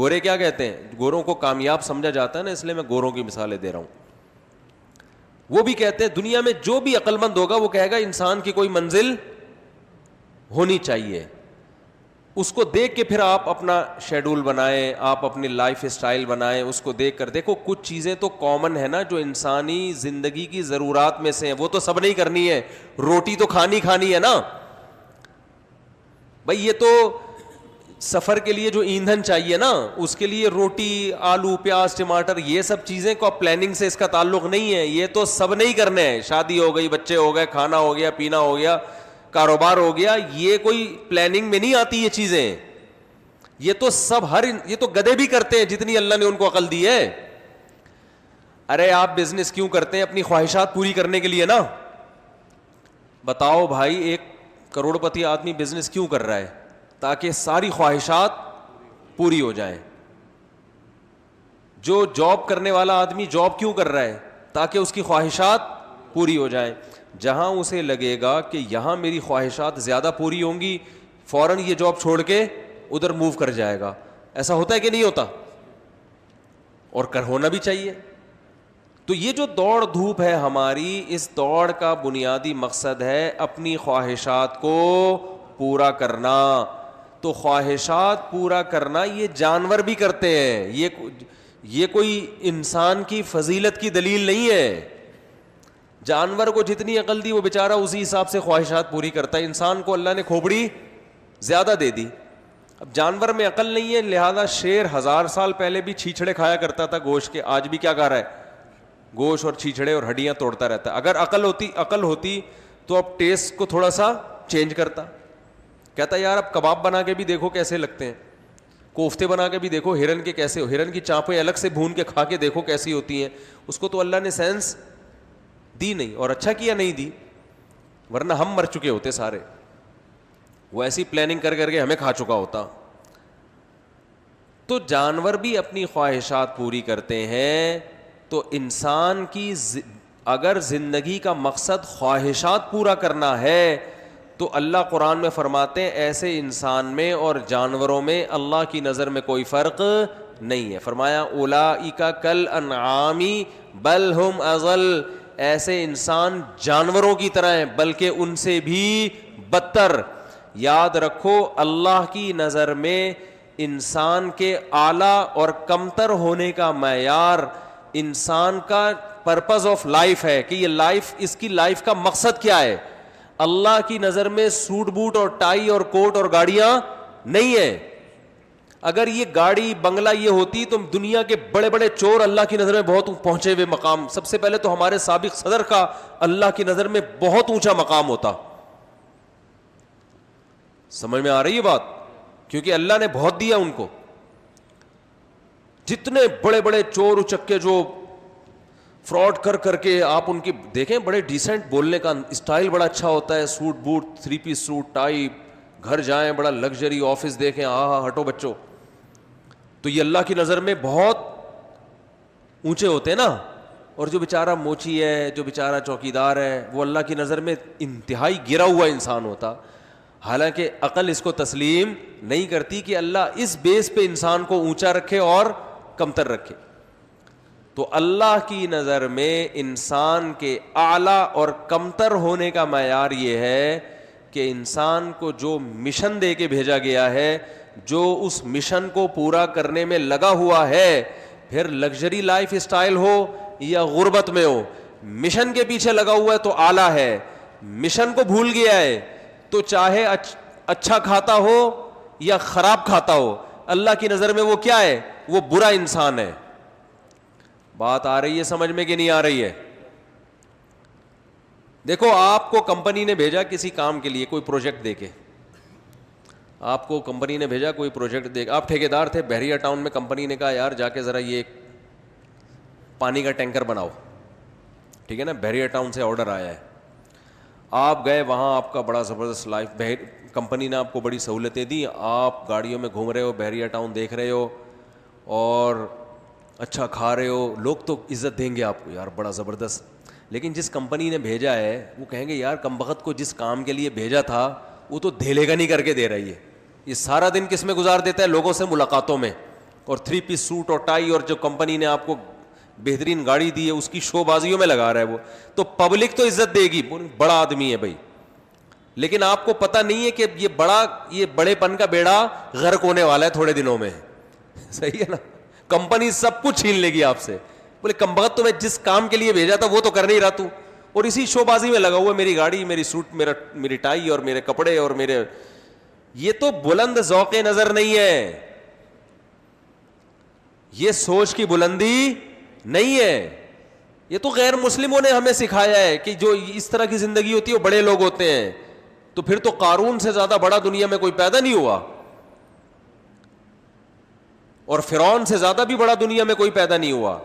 گورے کیا کہتے ہیں, گوروں کو کامیاب سمجھا جاتا ہے نا, اس لیے میں گوروں کی مثالیں دے رہا ہوں. وہ بھی کہتے ہیں دنیا میں جو بھی عقل مند ہوگا وہ کہے گا انسان کی کوئی منزل ہونی چاہیے. اس کو دیکھ کے پھر آپ اپنا شیڈول بنائیں, آپ اپنی لائف اسٹائل بنائیں. اس کو دیکھ کر دیکھو کچھ چیزیں تو کامن ہے نا جو انسانی زندگی کی ضرورات میں سے ہیں, وہ تو سب نہیں کرنی ہے. روٹی تو کھانی ہے نا بھائی, یہ تو سفر کے لیے جو ایندھن چاہیے نا اس کے لیے روٹی, آلو, پیاز, ٹماٹر, یہ سب چیزیں کو پلاننگ سے اس کا تعلق نہیں ہے. یہ تو سب نہیں کرنے ہیں. شادی ہو گئی, بچے ہو گئے, کھانا ہو گیا, پینا ہو گیا, کاروبار ہو گیا, یہ کوئی پلاننگ میں نہیں آتی یہ چیزیں. یہ تو سب یہ تو گدھے بھی کرتے ہیں جتنی اللہ نے ان کو عقل دی ہے. ارے آپ بزنس کیوں کرتے ہیں؟ اپنی خواہشات پوری کرنے کے لیے نا. بتاؤ بھائی, 1 کروڑ پتی آدمی بزنس کیوں کر رہا ہے؟ تاکہ ساری خواہشات پوری ہو جائیں. جو جاب کرنے والا آدمی جاب کیوں کر رہا ہے؟ تاکہ اس کی خواہشات پوری ہو جائیں. جہاں اسے لگے گا کہ یہاں میری خواہشات زیادہ پوری ہوں گی, فوراً یہ جاب چھوڑ کے ادھر موو کر جائے گا. ایسا ہوتا ہے کہ نہیں ہوتا؟ اور ہونا بھی چاہیے. تو یہ جو دوڑ دھوپ ہے ہماری, اس دوڑ کا بنیادی مقصد ہے اپنی خواہشات کو پورا کرنا. تو خواہشات پورا کرنا یہ جانور بھی کرتے ہیں, یہ کوئی انسان کی فضیلت کی دلیل نہیں ہے. جانور کو جتنی عقل دی وہ بیچارہ اسی حساب سے خواہشات پوری کرتا ہے. انسان کو اللہ نے کھوپڑی زیادہ دے دی. اب جانور میں عقل نہیں ہے, لہذا شیر 1000 سال پہلے بھی چھیچڑے کھایا کرتا تھا گوشت کے, آج بھی کیا کھا رہا ہے؟ گوشت اور چھیچڑے اور ہڈیاں توڑتا رہتا ہے. اگر عقل ہوتی تو اب ٹیسٹ کو تھوڑا سا چینج کرتا. کہتا یار اب کباب بنا کے بھی دیکھو کیسے لگتے ہیں, کوفتے بنا کے بھی دیکھو ہرن کے کیسے, ہرن کی چانپیں الگ سے بھون کے کھا کے دیکھو کیسی ہوتی ہیں. اس کو تو اللہ نے سینس دی نہیں, اور اچھا کیا نہیں دی, ورنہ ہم مر چکے ہوتے سارے. وہ ایسی پلاننگ کر کے ہمیں کھا چکا ہوتا. تو جانور بھی اپنی خواہشات پوری کرتے ہیں. تو انسان کی اگر زندگی کا مقصد خواہشات پورا کرنا ہے تو اللہ قرآن میں فرماتے ہیں ایسے انسان میں اور جانوروں میں اللہ کی نظر میں کوئی فرق نہیں ہے. فرمایا اولئک کالانعام بل ہم اضل, ایسے انسان جانوروں کی طرح ہیں بلکہ ان سے بھی بدتر. یاد رکھو اللہ کی نظر میں انسان کے اعلیٰ اور کمتر ہونے کا معیار انسان کا پرپز آف لائف ہے کہ یہ لائف, اس کی لائف کا مقصد کیا ہے. اللہ کی نظر میں سوٹ بوٹ اور ٹائی اور کوٹ اور گاڑیاں نہیں ہیں. اگر یہ گاڑی بنگلہ یہ ہوتی تو دنیا کے بڑے بڑے چور اللہ کی نظر میں بہت پہنچے ہوئے مقام, سب سے پہلے تو ہمارے سابق صدر کا اللہ کی نظر میں بہت اونچا مقام ہوتا. سمجھ میں آ رہی ہے بات؟ کیونکہ اللہ نے بہت دیا ان کو. جتنے بڑے بڑے چور اچکے جو فراڈ کر کے آپ ان کی دیکھیں, بڑے ڈیسنٹ بولنے کا اسٹائل بڑا اچھا ہوتا ہے, suit boot, 3 piece suit, tie, گھر جائیں بڑا لگژری آفس دیکھیں, ہٹو بچوں. تو یہ اللہ کی نظر میں بہت اونچے ہوتے ہیں نا. اور جو بیچارہ موچی ہے, جو بیچارہ چوکیدار ہے, وہ اللہ کی نظر میں انتہائی گرا ہوا انسان ہوتا. حالانکہ عقل اس کو تسلیم نہیں کرتی کہ اللہ اس بیس پہ انسان کو اونچا رکھے اور کمتر رکھے. تو اللہ کی نظر میں انسان کے اعلیٰ اور کمتر ہونے کا معیار یہ ہے کہ انسان کو جو مشن دے کے بھیجا گیا ہے, جو اس مشن کو پورا کرنے میں لگا ہوا ہے, پھر لگژری لائف اسٹائل ہو یا غربت میں ہو, مشن کے پیچھے لگا ہوا ہے تو اعلیٰ ہے. مشن کو بھول گیا ہے تو چاہے اچھا کھاتا ہو یا خراب کھاتا ہو, اللہ کی نظر میں وہ کیا ہے؟ وہ برا انسان ہے. بات آ رہی ہے سمجھ میں کہ نہیں آ رہی ہے؟ دیکھو آپ کو کمپنی نے بھیجا کسی کام کے لیے, کوئی پروجیکٹ دے کے, آپ کو کمپنی نے بھیجا کوئی پروجیکٹ دے کے, آپ ٹھیکیدار تھے بحریہ ٹاؤن میں, کمپنی نے کہا یار جا کے ذرا یہ پانی کا ٹینکر بناؤ, ٹھیک ہے نا, بحریہ ٹاؤن سے آرڈر آیا ہے. آپ گئے وہاں, آپ کا بڑا زبردست لائف, کمپنی نے آپ کو بڑی سہولتیں دی, آپ گاڑیوں میں گھوم رہے ہو, بحریہ ٹاؤن دیکھ رہے ہو اور اچھا کھا رہے ہو, لوگ تو عزت دیں گے آپ کو, یار بڑا زبردست. لیکن جس کمپنی نے بھیجا ہے وہ کہیں گے یار کمبخت کو جس کام کے لیے بھیجا تھا وہ تو دھیلے کا نہیں کر کے دے رہی ہے, یہ سارا دن کس میں گزار دیتا ہے؟ لوگوں سے ملاقاتوں میں, اور 3 پیس سوٹ اور ٹائی, اور جو کمپنی نے آپ کو بہترین گاڑی دی ہے اس کی شو بازیوں میں لگا رہا ہے وہ, تو پبلک تو عزت دے گی, بڑا آدمی ہے بھائی. لیکن آپ کو پتہ نہیں ہے کہ یہ بڑے پن کا بیڑا غرق ہونے والا ہے تھوڑے دنوں میں. صحیح ہے نا, کمپنی سب کچھ چھین لے گی آپ سے. بولے کم بخت, تو میں جس کام کے لیے بھیجا تھا وہ تو کر نہیں رہا تو, اور اسی شو بازی میں لگا ہوا, میری گاڑی, میری سوٹ, میری ٹائی اور میرے کپڑے اور میرے. یہ تو بلند ذوق نظر نہیں ہے, یہ سوچ کی بلندی نہیں ہے. یہ تو غیر مسلموں نے ہمیں سکھایا ہے کہ جو اس طرح کی زندگی ہوتی ہے وہ بڑے لوگ ہوتے ہیں. تو پھر تو قارون سے زیادہ بڑا دنیا میں کوئی پیدا نہیں ہوا, اور فرعون سے زیادہ بھی بڑا دنیا میں کوئی پیدا نہیں ہوا.